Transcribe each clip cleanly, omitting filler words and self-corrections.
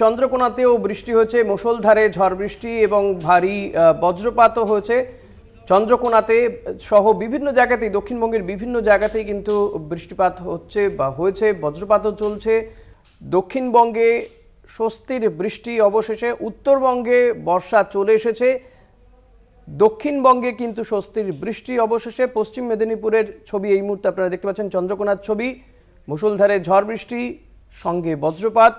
চন্দ্রকোনাতেও বৃষ্টি হয়েছে, মুষলধারে ঝড় বৃষ্টি এবং ভারী বজ্রপাতও হয়েছে। চন্দ্রকোনাতে সহ বিভিন্ন জায়গাতেই, দক্ষিণবঙ্গের বিভিন্ন জায়গাতেই কিন্তু বৃষ্টিপাত হচ্ছে বা হয়েছে, বজ্রপাতও চলছে। দক্ষিণবঙ্গে স্বস্তির বৃষ্টি অবশেষে, উত্তরবঙ্গে বর্ষা চলে এসেছে, দক্ষিণবঙ্গে কিন্তু স্বস্তির বৃষ্টি অবশেষে। পশ্চিম মেদিনীপুরের ছবি এই মুহূর্তে আপনারা দেখতে পাচ্ছেন, চন্দ্রকোনার ছবি। মুষলধারে ঝড় বৃষ্টি সঙ্গে বজ্রপাত।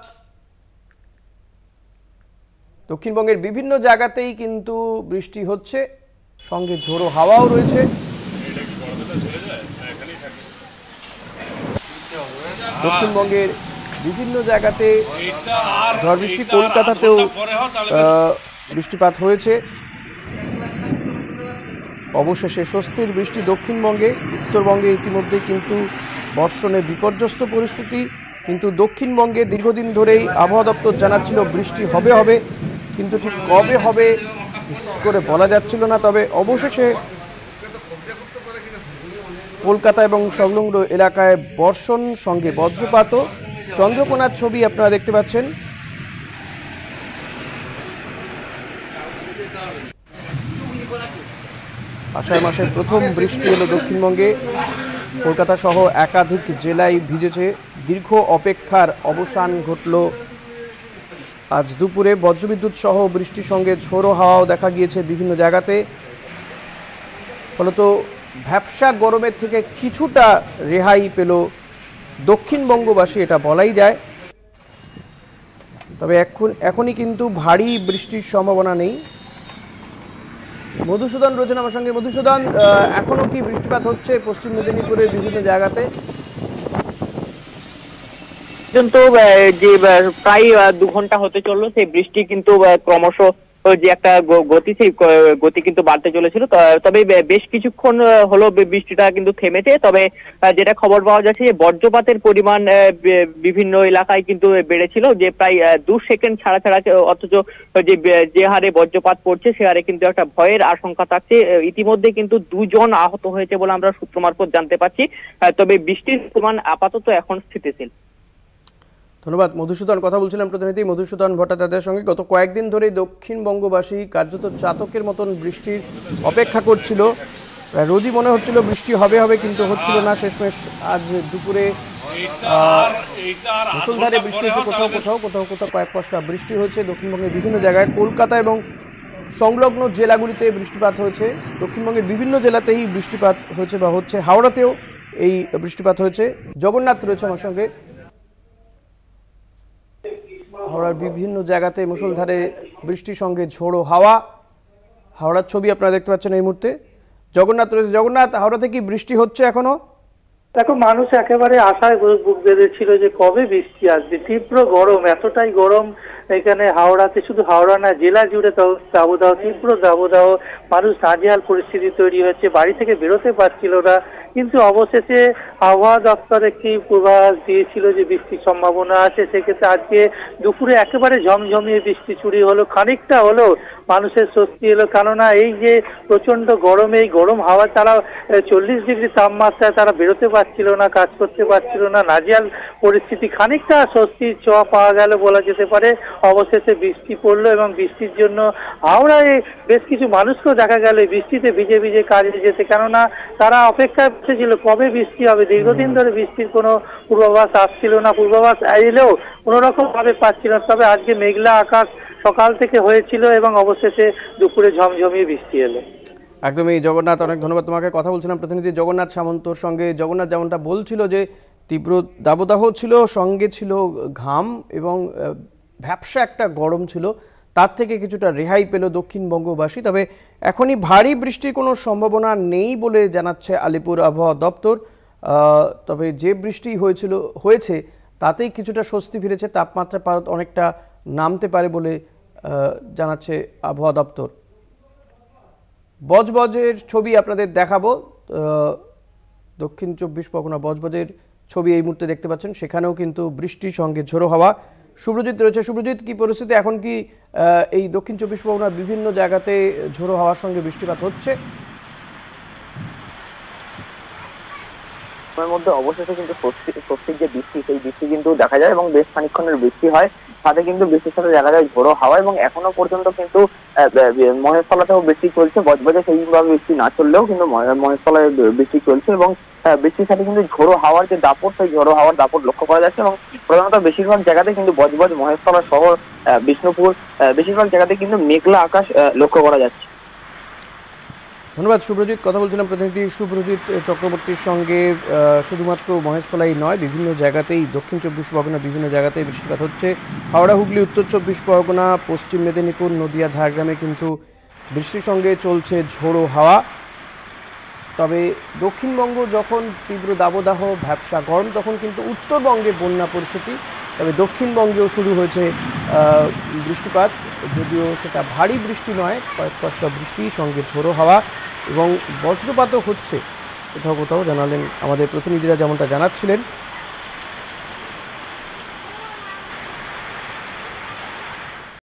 দক্ষিণবঙ্গের বিভিন্ন জায়গাতেই কিন্তু বৃষ্টি হচ্ছে, সঙ্গে ঝোড়ো হাওয়াও রয়েছে। দক্ষিণবঙ্গের বিভিন্ন জায়গাতে ঝড় বৃষ্টি, কলকাতাতেও বৃষ্টিপাত হয়েছে। অবশেষে স্বস্তির বৃষ্টি দক্ষিণবঙ্গে। উত্তরবঙ্গে ইতিমধ্যে কিন্তু বর্ষণে বিপর্যস্ত পরিস্থিতি, কিন্তু দক্ষিণবঙ্গে দীর্ঘদিন ধরেই আবহাওয়া দপ্তর জানাচ্ছিল বৃষ্টি হবে হবে, কিন্তু ঠিক কবে হবে করে বলা যাচ্ছিল না। তবে অবশেষে কলকাতা এবং সংলগ্ন এলাকায় বর্ষণ সঙ্গে বজ্রপাত। চন্দ্রকোনার ছবি আপনারা দেখতে পাচ্ছেন। আষাঢ় মাসের প্রথম বৃষ্টি হলো দক্ষিণবঙ্গে। কলকাতা সহ একাধিক জেলায় ভিজেছে। দীর্ঘ অপেক্ষার অবসান ঘটল আজ দুপুরে। বজ্রবিদ্যুৎ সহ বৃষ্টির সঙ্গে ঝোড়ো হাওয়াও দেখা গিয়েছে বিভিন্ন জায়গাতে। ফলত ভ্যাপসা গরমের থেকে কিছুটা রেহাই পেল দক্ষিণবঙ্গবাসী, এটা বলাই যায়। তবে এখনই কিন্তু ভারী বৃষ্টির সম্ভাবনা নেই। মধুসূদন রয়েছেন আমার সঙ্গে। মধুসূদন, এখনো কি বৃষ্টিপাত হচ্ছে পশ্চিম মেদিনীপুরের বিভিন্ন জায়গাতে? পর্যন্ত যে প্রায় 2 ঘন্টা হতে চললো, সেই বৃষ্টি কিন্তু ক্রমশ যে একটা গতি, সেই গতি কিন্তু বাড়তে চলেছিল। তবে বেশ কিছুক্ষণ হলো বৃষ্টিটা কিন্তু থেমেছে। তবে যেটা খবর পাওয়া যাচ্ছে যে বজ্রপাতের পরিমাণ বিভিন্ন এলাকায় কিন্তু বেড়েছিল, যে প্রায় 2 সেকেন্ড ছাড়া ছাড়া, অথচ যে হারে বজ্রপাত পড়ছে সে হারে কিন্তু একটা ভয়ের আশঙ্কা থাকছে। ইতিমধ্যে কিন্তু 2 জন আহত হয়েছে বলে আমরা সূত্র মারফত জানতে পারছি। তবে বৃষ্টির পরিমাণ আপাতত এখন স্থিতিশীল। ধন্যবাদ মধুসূদন। কথা বলছিলাম প্রতিনিধি মধুসূদন ভট্টাচার্যের সঙ্গে। গত কয়েকদিন ধরেই দক্ষিণবঙ্গবাসী কার্যত চাতকের মতন বৃষ্টির অপেক্ষা করছিল। রোজই মনে হচ্ছিল বৃষ্টি হবে হবে, কিন্তু হচ্ছিল না। শেষমেশ আজ দুপুরে মুষলধারে বৃষ্টি হচ্ছে, কোথাও কোথাও কোথাও কোথাও কয়েক পশলা বৃষ্টি হয়েছে দক্ষিণবঙ্গের বিভিন্ন জায়গায়। কলকাতা এবং সংলগ্ন জেলাগুলিতে বৃষ্টিপাত হয়েছে। দক্ষিণবঙ্গের বিভিন্ন জেলাতেই বৃষ্টিপাত হয়েছে বা হচ্ছে। হাওড়াতেও এই বৃষ্টিপাত হয়েছে। জগন্নাথ রয়েছে আমার সঙ্গে। হাওড়ার বিভিন্ন জায়গাতে মুষলধারে বৃষ্টির সঙ্গে ঝোড়ো হাওয়া। হাওড়ার ছবি আপনারা দেখতে পাচ্ছেন এই মুহূর্তে। জগন্নাথ রয়েছে। জগন্নাথ, হাওড়াতে কি বৃষ্টি হচ্ছে এখনো? দেখো, মানুষ একেবারে আশায় বুক বেঁধেছিল যে কবে বৃষ্টি আসবে। তীব্র গরম, এতটাই গরম এখানে হাওড়াতে, শুধু হাওড়া না জেলা জুড়ে দাবদাহ, তীব্র দাবদাহ। মানুষ নাজেহাল পরিস্থিতি তৈরি হচ্ছে, বাড়ি থেকে বেরোতে পারছিল না। কিন্তু অবশেষে আবহাওয়া দপ্তর একটি পূর্বাভাস দিয়েছিল যে বৃষ্টির সম্ভাবনা আছে। সেক্ষেত্রে আজকে দুপুরে একেবারে ঝমঝমিয়ে বৃষ্টি চুরি হলো, খানিকটা হলো মানুষের স্বস্তি এলো। কেননা এই যে প্রচন্ড গরমে, এই গরম হাওয়া, তারা 40 ডিগ্রি তাপমাত্রায় তারা বেরোতে পারছিল না, কাজ করতে পারছিল না, নাজেহাল পরিস্থিতি। খানিকটা স্বস্তির ছোঁয়া পাওয়া গেল বলা যেতে পারে। অবশেষে বৃষ্টি পড়লো এবং বৃষ্টির জন্য হাওড়ায় বেশ কিছু মানুষকেও দেখা গেল বৃষ্টিতে ভিজে ভিজে কাজে যেতে। কেননা তারা অপেক্ষা ছিল কবে বৃষ্টি হবে। দীর্ঘদিন ধরে বৃষ্টির কোনো পূর্বাভাস আসছিল না, পূর্বাভাস এলেও কোনো রকম ভাবে পাচ্ছিল না। তবে আজকে মেঘলা আকাশ সকাল থেকে হয়েছিল এবং অবশেষে দুপুরে ঝমঝমিয়ে বৃষ্টি এলো। একদমই জগন্নাথ, অনেক ধন্যবাদ তোমাকে। কথা বলছিলাম প্রতিনিধি জগন্নাথ সামন্তর সঙ্গে। জগন্নাথ যেমনটা বলছিল যে তীব্র দাবদাহ ছিল, সঙ্গে ছিল ঘাম এবং ভ্যাপসা একটা গরম ছিল, তার থেকে কিছুটা রেহাই পেল দক্ষিণবঙ্গবাসী। তবে এখনই ভারী বৃষ্টির কোনো সম্ভাবনা নেই বলে জানাচ্ছে আলিপুর আবহাওয়া দপ্তর। তবে যে বৃষ্টি হয়েছে তাতেই কিছুটা স্বস্তি ফিরেছে। তাপমাত্রা অনেকটা নামতে পারে বলে জানাচ্ছে আবহাওয়া দপ্তর। বজবজের ছবি আপনাদের দেখাবো। দক্ষিণ 24 পরগনা বজবজের ছবি এই মুহূর্তে দেখতে পাচ্ছেন। সেখানেও কিন্তু বৃষ্টির সঙ্গে ঝোড়ো হাওয়া। সুব্রজিৎ রয়েছে। সুব্রজিৎ, কি পরিস্থিতি এখন? কি এই দক্ষিণ 24 পরগনার বিভিন্ন জায়গাতে ঝোড়ো হাওয়ার সঙ্গে বৃষ্টিপাত হচ্ছে? সময়ের মধ্যে অবশেষে কিন্তু স্বস্তির যে বৃষ্টি, সেই বৃষ্টি কিন্তু দেখা যায় এবং বেশ খানিকক্ষণের বৃষ্টি হয়। সাথে কিন্তু বৃষ্টির সাথে দেখা যায় ঝোড়ো হাওয়া, এবং এখনো পর্যন্ত কিন্তু মহেশতলাতেও বৃষ্টি চলছে। বজবজে সেইভাবে বৃষ্টি না চললেও কিন্তু মহেশতলায় বৃষ্টি চলছে, এবং বৃষ্টির সাথে কিন্তু ঝোড়ো হাওয়ার যে দাপট, সেই ঝোড়ো হাওয়ার দাপট লক্ষ্য করা যাচ্ছে। এবং প্রধানত বেশিরভাগ জায়গাতে কিন্তু বজবজ, মহেশতলা শহর, বিষ্ণুপুর, বেশিরভাগ জায়গাতে কিন্তু মেঘলা আকাশ লক্ষ্য করা যাচ্ছে। ধন্যবাদ শুভ্রজিৎ। কথা বলছিলাম প্রতিনিধি শুভ্রজিৎ চক্রবর্তীর সঙ্গে। শুধুমাত্র মহেশতলাই নয়, বিভিন্ন জায়গাতেই, দক্ষিণ 24 পরগনা বিভিন্ন জায়গাতেই বৃষ্টিপাত হচ্ছে। হাওড়া, হুগলি, উত্তর 24 পরগনা, পশ্চিম মেদিনীপুর, নদিয়া, ঝাড়গ্রামে কিন্তু বৃষ্টির সঙ্গে চলছে ঝোড়ো হাওয়া। তবে দক্ষিণবঙ্গ যখন তীব্র দাবদাহ, ভ্যাপসা গরম, তখন কিন্তু উত্তরবঙ্গে বন্যা পরিস্থিতি। তবে দক্ষিণবঙ্গেও শুরু হয়েছে বৃষ্টিপাত, যদিও সেটা ভারী বৃষ্টি নয়, কয়েক পশলা বৃষ্টি সঙ্গে ঝোড়ো হাওয়া এবং বজ্রপাতও হচ্ছে কোথাও কোথাও, জানালেন আমাদের প্রতিনিধিরা, যেমনটা জানাচ্ছিলেন।